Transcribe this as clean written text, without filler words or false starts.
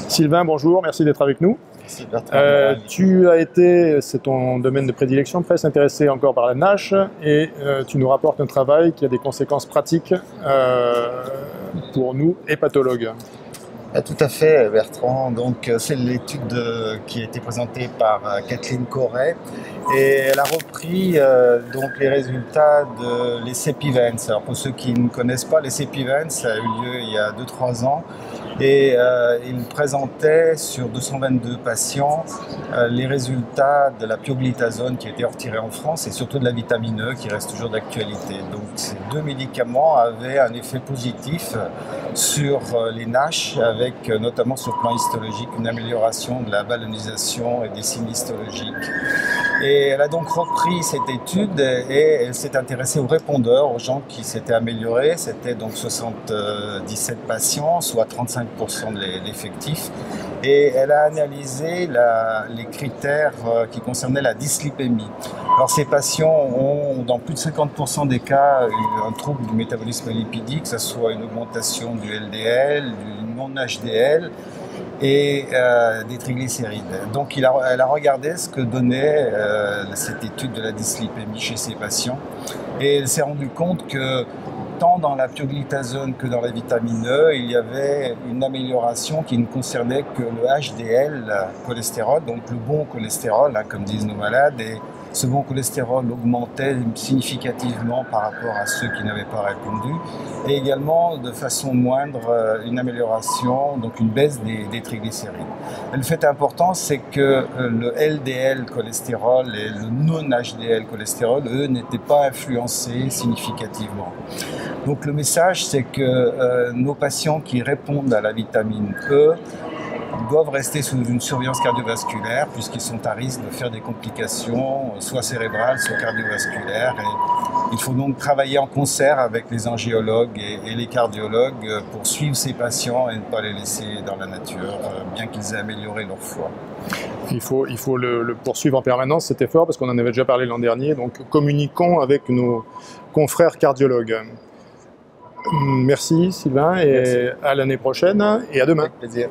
Sylvain, bonjour, merci d'être avec nous. Merci Bertrand. Tu as été, c'est ton domaine de prédilection, presque intéressé encore par la NASH, et tu nous rapportes un travail qui a des conséquences pratiques pour nous, hépatologues. Tout à fait Bertrand, donc c'est l'étude qui a été présentée par Kathleen Corret et elle a repris donc les résultats de l'essai PIVENS. Alors pour ceux qui ne connaissent pas, l'essai PIVENS a eu lieu il y a 2-3 ans et il présentait sur 222 patients les résultats de la pioglitazone qui a été retirée en France et surtout de la vitamine E qui reste toujours d'actualité. Donc ces deux médicaments avaient un effet positif sur les NASH avec notamment sur le plan histologique une amélioration de la ballonisation et des signes histologiques. Et elle a donc repris cette étude et elle s'est intéressée aux répondeurs, aux gens qui s'étaient améliorés. C'était donc 77 patients, soit 35% de l'effectif. Et elle a analysé les critères qui concernaient la dyslipémie. Alors ces patients ont dans plus de 50% des cas eu un trouble du métabolisme lipidique, que ce soit une augmentation du LDL, du non-HDL, et des triglycérides. Donc elle a regardé ce que donnait cette étude de la dyslipémie chez ces patients et elle s'est rendue compte que tant dans la pioglitazone que dans la vitamine E, il y avait une amélioration qui ne concernait que le HDL cholestérol, donc le bon cholestérol, hein, comme disent nos malades, et ce bon cholestérol augmentait significativement par rapport à ceux qui n'avaient pas répondu, et également de façon moindre une amélioration, donc une baisse des triglycérides. Et le fait important, c'est que le LDL cholestérol et le non-HDL cholestérol, eux, n'étaient pas influencés significativement. Donc le message, c'est que nos patients qui répondent à la vitamine E doivent rester sous une surveillance cardiovasculaire puisqu'ils sont à risque de faire des complications, soit cérébrales, soit cardiovasculaires. Et il faut donc travailler en concert avec les angiologues et les cardiologues pour suivre ces patients et ne pas les laisser dans la nature, bien qu'ils aient amélioré leur foi. Il faut le poursuivre en permanence, cet effort, parce qu'on en avait déjà parlé l'an dernier, donc communiquons avec nos confrères cardiologues. Merci Sylvain, et merci. À l'année prochaine, et à demain. Avec plaisir.